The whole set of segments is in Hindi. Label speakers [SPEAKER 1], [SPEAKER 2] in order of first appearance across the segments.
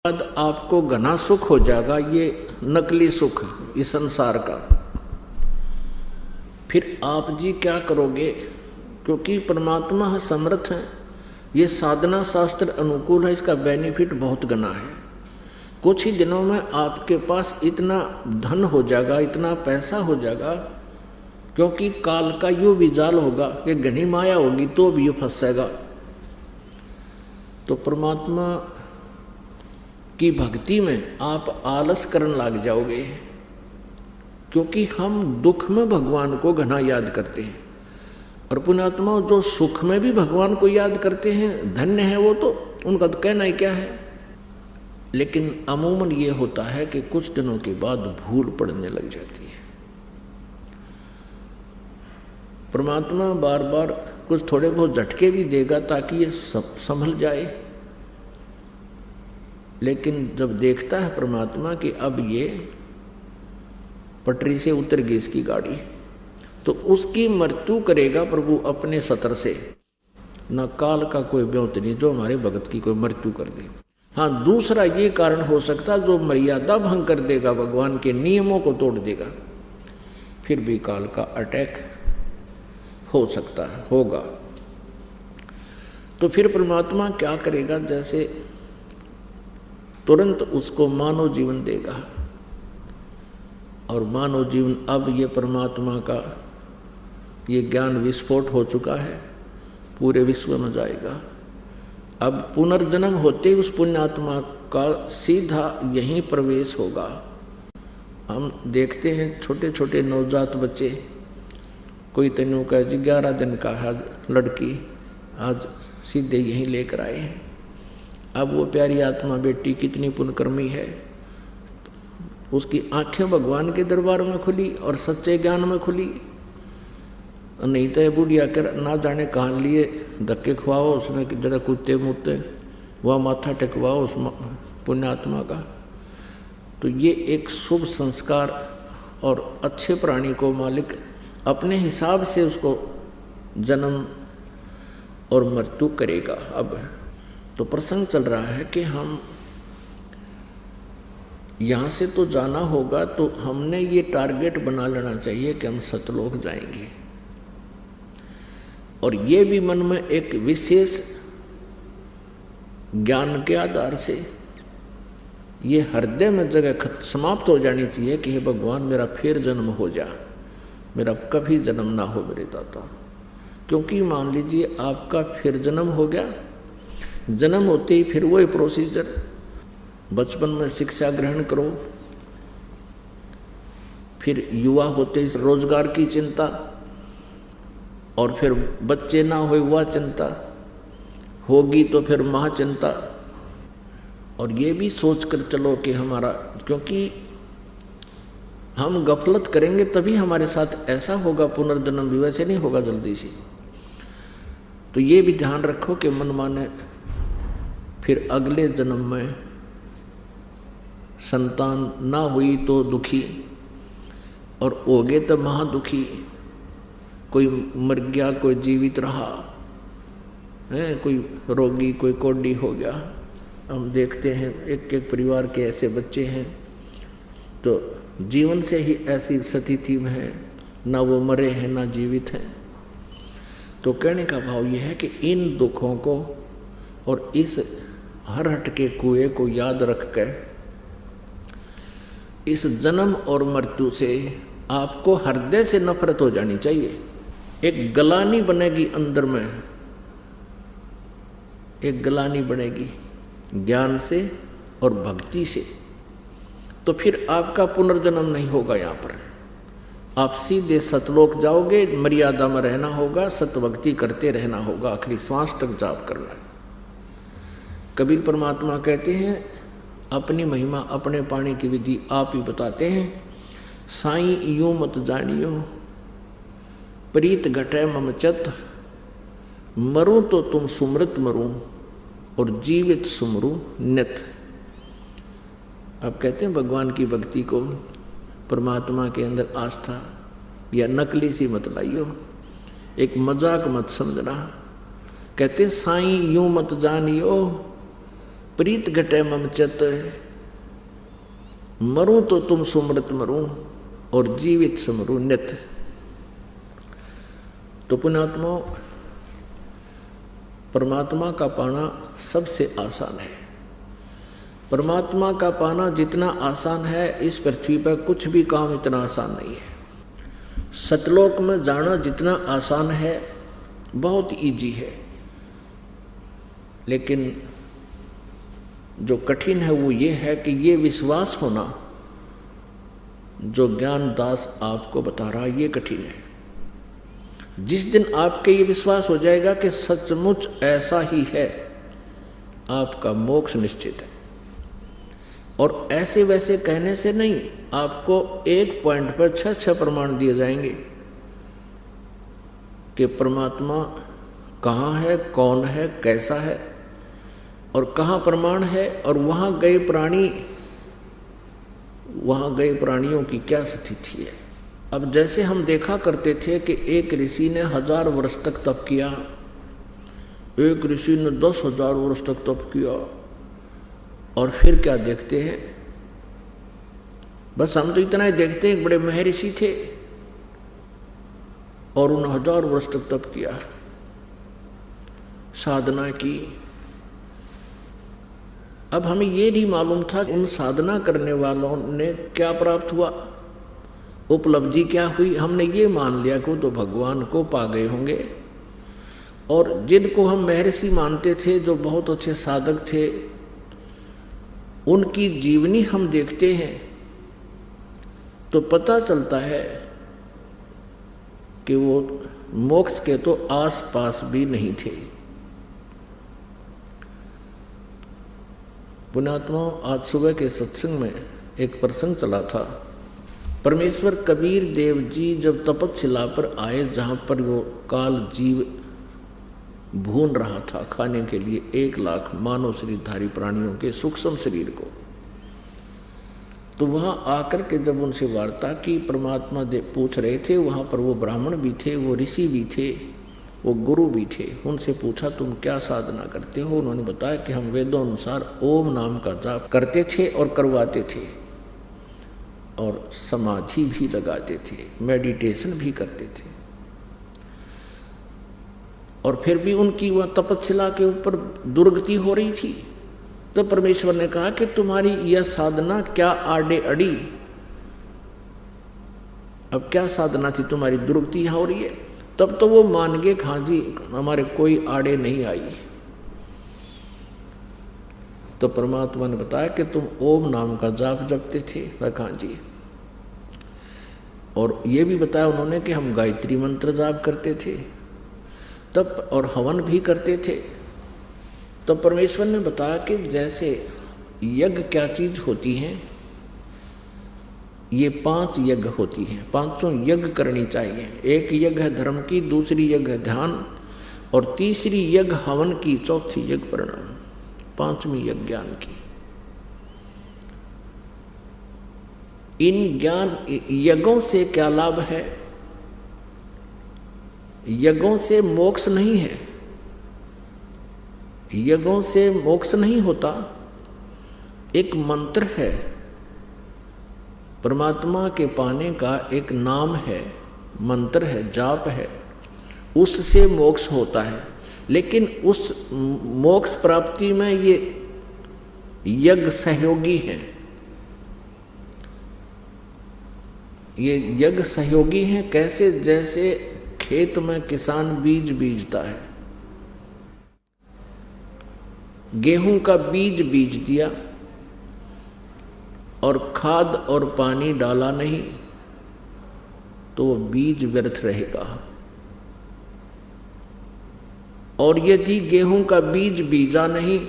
[SPEAKER 1] बाद आपको घना सुख हो जाएगा, ये नकली सुख इस संसार का। फिर आप जी क्या करोगे? क्योंकि परमात्मा समर्थ है, ये साधना शास्त्र अनुकूल है, इसका बेनिफिट बहुत घना है। कुछ ही दिनों में आपके पास इतना धन हो जाएगा, इतना पैसा हो जाएगा, क्योंकि काल का यूं भी जाल होगा कि घनी माया होगी तो भी ये फंसेगा। तो परमात्मा की भक्ति में आप आलस करने लग जाओगे, क्योंकि हम दुख में भगवान को घना याद करते हैं, और पुण्यात्मा जो सुख में भी भगवान को याद करते हैं धन्य है वो, तो उनका तो कहना ही क्या है। लेकिन अमूमन ये होता है कि कुछ दिनों के बाद भूल पड़ने लग जाती है। परमात्मा बार बार कुछ थोड़े बहुत झटके भी देगा ताकि ये संभल जाए, लेकिन जब देखता है परमात्मा कि अब ये पटरी से उतर गई इसकी गाड़ी, तो उसकी मृत्यु करेगा प्रभु अपने सतर से। न काल का कोई ब्योत नहीं जो हमारे भगत की कोई मृत्यु कर दे। हाँ, दूसरा ये कारण हो सकता जो मर्यादा भंग कर देगा, भगवान के नियमों को तोड़ देगा, फिर भी काल का अटैक हो सकता है, होगा। तो फिर परमात्मा क्या करेगा? जैसे तुरंत उसको मानव जीवन देगा, और मानव जीवन अब ये परमात्मा का ये ज्ञान विस्फोट हो चुका है, पूरे विश्व में जाएगा। अब पुनर्जन्म होते ही उस पुण्यात्मा का सीधा यहीं प्रवेश होगा। हम देखते हैं छोटे छोटे नवजात बच्चे, कोई तनु का जी 11 दिन का है लड़की, आज सीधे यहीं लेकर आए हैं। अब वो प्यारी आत्मा बेटी कितनी पुण्यकर्मी है, उसकी आंखें भगवान के दरबार में खुली और सच्चे ज्ञान में खुली। नहीं तो बुढ़िया कर ना जाने कहाँ लिए धक्के खुआओ उसने, जरा कुत्ते मुत्ते वह माथा टेकवाओ उस पुण्यात्मा का। तो ये एक शुभ संस्कार, और अच्छे प्राणी को मालिक अपने हिसाब से उसको जन्म और मृत्यु करेगा। अब तो प्रसंग चल रहा है कि हम यहाँ से तो जाना होगा, तो हमने ये टारगेट बना लेना चाहिए कि हम सतलोक जाएंगे, और ये भी मन में एक विशेष ज्ञान के आधार से ये हृदय में जगह समाप्त हो जानी चाहिए कि हे भगवान मेरा फिर जन्म हो जा, मेरा कभी जन्म ना हो मेरे दाता। क्योंकि मान लीजिए आपका फिर जन्म हो गया, जन्म होते ही फिर वही प्रोसीजर, बचपन में शिक्षा ग्रहण करो, फिर युवा होते ही रोजगार की चिंता, और फिर बच्चे ना हो वह चिंता होगी, तो फिर महाचिंता। और ये भी सोच कर चलो कि हमारा, क्योंकि हम गफलत करेंगे तभी हमारे साथ ऐसा होगा, पुनर्जन्म भी वैसे नहीं होगा जल्दी से। तो ये भी ध्यान रखो कि मन माने फिर अगले जन्म में संतान ना हुई तो दुखी, और हो गए तो महादुखी। कोई मर गया, कोई जीवित रहा है, कोई रोगी, कोई कोडी हो गया। हम देखते हैं एक एक परिवार के ऐसे बच्चे हैं, तो जीवन से ही ऐसी स्थिति में है, ना वो मरे हैं ना जीवित हैं। तो कहने का भाव यह है कि इन दुखों को और इस हर हट के कुएं को याद रख कर इस जन्म और मृत्यु से आपको हृदय से नफरत हो जानी चाहिए। एक गलानी बनेगी अंदर में, एक गलानी बनेगी ज्ञान से और भक्ति से, तो फिर आपका पुनर्जन्म नहीं होगा। यहाँ पर आप सीधे सतलोक जाओगे, मर्यादा में रहना होगा, सतभक्ति करते रहना होगा, आखिरी श्वास तक जाप करना है। कबीर परमात्मा कहते हैं अपनी महिमा अपने पाने की विधि आप ही बताते हैं। साईं यूं मत जानियो प्रीत घटे मम चत, मरूं तो तुम सुमृत मरूं और जीवित सुमरूं नित। अब कहते हैं भगवान की भक्ति को, परमात्मा के अंदर आस्था या नकली सी मत लाइयो, एक मजाक मत समझना। कहते साईं यूं मत जानियो प्रीत घटे मम चित, मरूं तो तुम सुमृत मरूं और जीवित समरूं नित। तो पुण्यात्मा, परमात्मा का पाना सबसे आसान है। परमात्मा का पाना जितना आसान है, इस पृथ्वी पर कुछ भी काम इतना आसान नहीं है। सतलोक में जाना जितना आसान है, बहुत इजी है, लेकिन जो कठिन है वो ये है कि ये विश्वास होना जो ज्ञान दास आपको बता रहा है, ये कठिन है। जिस दिन आपके ये विश्वास हो जाएगा कि सचमुच ऐसा ही है, आपका मोक्ष निश्चित है। और ऐसे वैसे कहने से नहीं, आपको एक पॉइंट पर 6 प्रमाण दिए जाएंगे कि परमात्मा कहाँ है, कौन है, कैसा है और कहाँ प्रमाण है, और वहाँ गए प्राणियों की क्या स्थिति है। अब जैसे हम देखा करते थे कि एक ऋषि ने 1000 वर्ष तक तप किया, एक ऋषि ने 10,000 वर्ष तक तप किया, और फिर क्या देखते हैं, बस हम तो इतना ही देखते हैं, बड़े महर्षि थे और उन्होंने 1000 वर्ष तक तप किया, साधना की। अब हमें ये नहीं मालूम था उन साधना करने वालों ने क्या प्राप्त हुआ, उपलब्धि क्या हुई। हमने ये मान लिया कि वो तो भगवान को पा गए होंगे, और जिनको हम महर्षि मानते थे, जो बहुत अच्छे साधक थे, उनकी जीवनी हम देखते हैं तो पता चलता है कि वो मोक्ष के तो आस पास भी नहीं थे। पुण्यात्मा, आज सुबह के सत्संग में एक प्रसंग चला था। परमेश्वर कबीर देव जी जब तपस्या पर आए, जहाँ पर वो काल जीव भून रहा था खाने के लिए 1 लाख मानव शरीरधारी प्राणियों के सूक्ष्म शरीर को, तो वहाँ आकर के जब उनसे वार्ता की, परमात्मा पूछ रहे थे, वहाँ पर वो ब्राह्मण भी थे, वो ऋषि भी थे, वो गुरु भी थे। उनसे पूछा तुम क्या साधना करते हो? उन्होंने बताया कि हम वेदों अनुसार ओम नाम का जाप करते थे और करवाते थे, और समाधि भी लगाते थे, मेडिटेशन भी करते थे, और फिर भी उनकी वह तपस्या के ऊपर दुर्गति हो रही थी। तो परमेश्वर ने कहा कि तुम्हारी यह साधना क्या आड़े अड़ी, अब क्या साधना थी तुम्हारी, दुर्गति यहाँ हो रही है। तब तो वो मान गए, हाँ जी हमारे कोई आड़े नहीं आई। तो परमात्मा ने बताया कि तुम ओम नाम का जाप जपते थे, हाँ जी, और ये भी बताया उन्होंने कि हम गायत्री मंत्र जाप करते थे तब, और हवन भी करते थे। तो परमेश्वर ने बताया कि जैसे यज्ञ क्या चीज होती है, ये 5 यज्ञ होती हैं, 5 यज्ञ करनी चाहिए। एक यज्ञ है धर्म की, दूसरी यज्ञ है ध्यान, और तीसरी यज्ञ हवन की, चौथी यज्ञ प्रणाम, 5वीं यज्ञ ज्ञान की। इन ज्ञान यज्ञों से क्या लाभ है? यज्ञों से मोक्ष नहीं है, यज्ञों से मोक्ष नहीं होता। एक मंत्र है, परमात्मा के पाने का एक नाम है, मंत्र है, जाप है, उससे मोक्ष होता है। लेकिन उस मोक्ष प्राप्ति में ये यज्ञ सहयोगी हैं, ये यज्ञ सहयोगी हैं। कैसे? जैसे खेत में किसान बीज बीजता है, गेहूं का बीज बीज दिया और खाद और पानी डाला नहीं तो वो बीज व्यर्थ रहेगा। और यदि गेहूं का बीज बीजा नहीं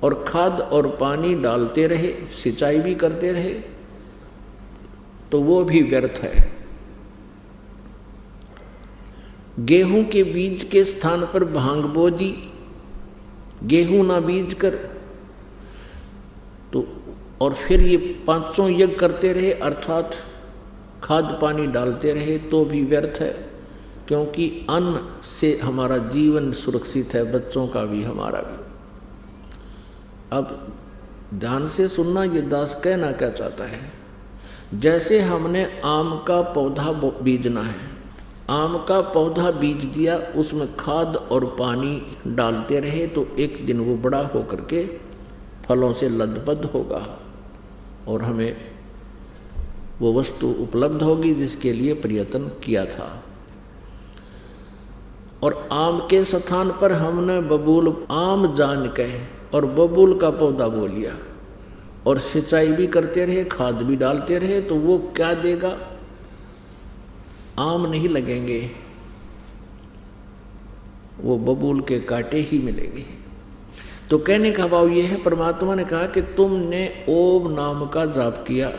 [SPEAKER 1] और खाद और पानी डालते रहे, सिंचाई भी करते रहे, तो वो भी व्यर्थ है। गेहूं के बीज के स्थान पर भांग बो दी, गेहूं ना बीज कर, तो और फिर ये 500 यज्ञ करते रहे, अर्थात खाद पानी डालते रहे, तो भी व्यर्थ है। क्योंकि अन्न से हमारा जीवन सुरक्षित है, बच्चों का भी हमारा भी। अब ध्यान से सुनना, ये दास कहना क्या चाहता है। जैसे हमने आम का पौधा बीजना है, आम का पौधा बीज दिया, उसमें खाद और पानी डालते रहे तो एक दिन वो बड़ा होकर के फलों से लदबद होगा और हमें वो वस्तु उपलब्ध होगी जिसके लिए प्रयत्न किया था। और आम के स्थान पर हमने बबूल आम जान के और बबूल का पौधा बो लिया और सिंचाई भी करते रहे, खाद भी डालते रहे, तो वो क्या देगा? आम नहीं लगेंगे, वो बबूल के कांटे ही मिलेंगे। तो कहने का भाव ये है, परमात्मा ने कहा कि तुमने ओम नाम का जाप किया,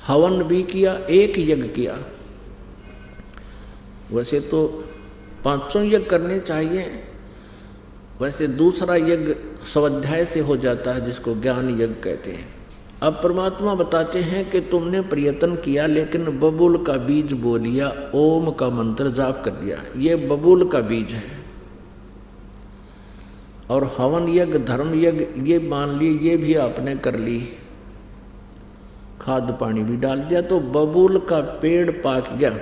[SPEAKER 1] हवन भी किया, एक यज्ञ किया। वैसे तो 500 यज्ञ करने चाहिए, वैसे दूसरा यज्ञ स्वाध्याय से हो जाता है जिसको ज्ञान यज्ञ कहते हैं। अब परमात्मा बताते हैं कि तुमने प्रयत्न किया लेकिन बबूल का बीज बो लिया, ओम का मंत्र जाप कर दिया, ये बबूल का बीज है। और हवन यज्ञ, धर्म यज्ञ ये मान ली, ये भी आपने कर ली, खाद पानी भी डाल दिया, तो बबूल का पेड़ पाक गया,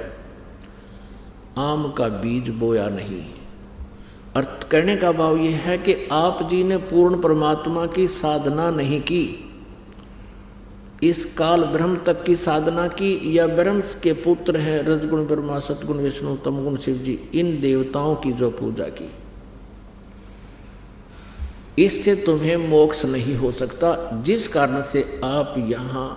[SPEAKER 1] आम का बीज बोया नहीं। अर्थ कहने का भाव यह है कि आप जी ने पूर्ण परमात्मा की साधना नहीं की, इस काल ब्रह्म तक की साधना की, या ब्रह्म के पुत्र हैं रजगुण ब्रह्मा, सतगुण विष्णु, तमगुण शिव जी, इन देवताओं की जो पूजा की, इससे तुम्हें मोक्ष नहीं हो सकता। जिस कारण से आप यहाँ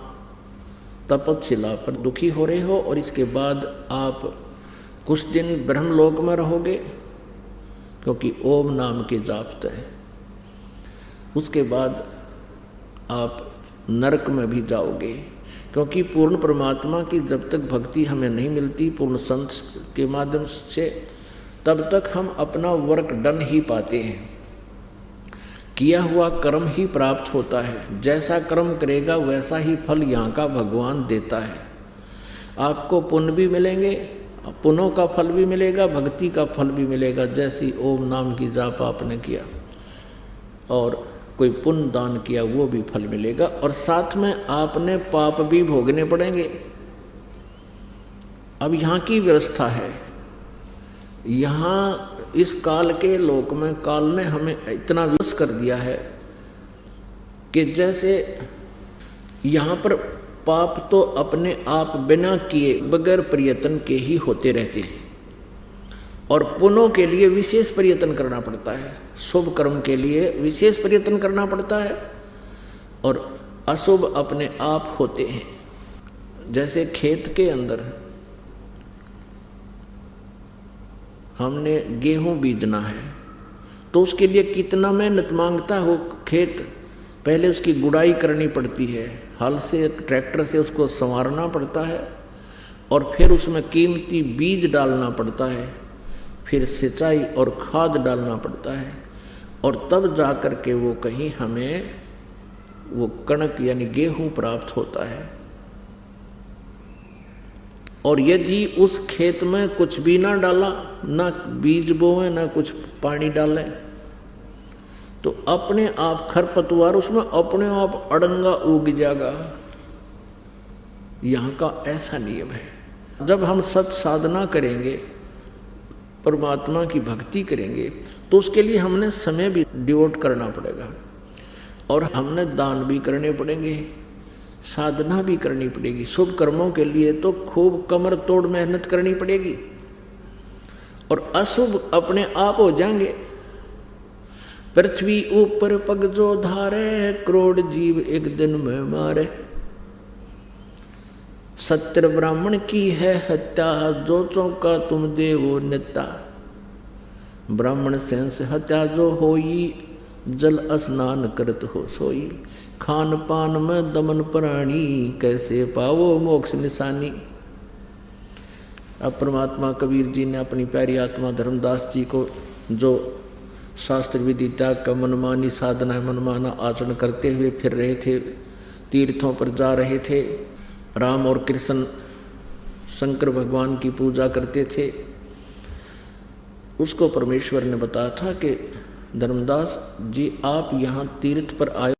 [SPEAKER 1] तपस्या पर दुखी हो रहे हो और इसके बाद आप कुछ दिन ब्रह्मलोक में रहोगे क्योंकि ओम नाम के जापते हैं, उसके बाद आप नरक में भी जाओगे क्योंकि पूर्ण परमात्मा की जब तक भक्ति हमें नहीं मिलती पूर्ण संत के माध्यम से, तब तक हम अपना वर्क डन ही पाते हैं, किया हुआ कर्म ही प्राप्त होता है। जैसा कर्म करेगा वैसा ही फल यहाँ का भगवान देता है। आपको पुण्य भी मिलेंगे, पुण्यों का फल भी मिलेगा, भक्ति का फल भी मिलेगा। जैसी ओम नाम की जाप आपने किया और कोई पुण्य दान किया वो भी फल मिलेगा, और साथ में आपने पाप भी भोगने पड़ेंगे। अब यहाँ की व्यवस्था है, यहाँ इस काल के लोक में काल ने हमें इतना विवश कर दिया है कि जैसे यहाँ पर पाप तो अपने आप बिना किए बगैर प्रयत्न के ही होते रहते हैं, और पुण्यों के लिए विशेष प्रयत्न करना पड़ता है, शुभ कर्म के लिए विशेष प्रयत्न करना पड़ता है, और अशुभ अपने आप होते हैं। जैसे खेत के अंदर हमने गेहूं बीजना है तो उसके लिए कितना मेहनत मांगता हो खेत, पहले उसकी गुड़ाई करनी पड़ती है, हल से ट्रैक्टर से उसको संवारना पड़ता है, और फिर उसमें कीमती बीज डालना पड़ता है, फिर सिंचाई और खाद डालना पड़ता है, और तब जा कर के वो कहीं हमें वो कणक यानी गेहूं प्राप्त होता है। और यदि उस खेत में कुछ भी ना डाला, ना बीज बोए ना कुछ पानी डाले, तो अपने आप खरपतवार उसमें अपने आप अड़ंगा उग जाएगा। यहाँ का ऐसा नियम है। जब हम सत साधना करेंगे, परमात्मा की भक्ति करेंगे, तो उसके लिए हमने समय भी डिवोट करना पड़ेगा, और हमने दान भी करने पड़ेंगे, साधना भी करनी पड़ेगी। शुभ कर्मों के लिए तो खूब कमर तोड़ मेहनत करनी पड़ेगी, और अशुभ अपने आप हो जाएंगे। पृथ्वी ऊपर पग जो धारे, करोड़ जीव एक दिन में मारे। सत्य ब्राह्मण की है हत्या, जो चौका तुम दे वो नेता। ब्राह्मण सेंस हत्या जो होई, जल स्नान करत हो सोई। खान पान में दमन प्राणी, कैसे पावो मोक्ष निशानी। अब परमात्मा कबीर जी ने अपनी प्यारी आत्मा धर्मदास जी को जो शास्त्र विधि त्याग का मनमानी साधना मनमाना आचरण करते हुए फिर रहे थे, तीर्थों पर जा रहे थे, राम और कृष्ण शंकर भगवान की पूजा करते थे, उसको परमेश्वर ने बताया था कि धर्मदास जी आप यहाँ तीर्थ पर आए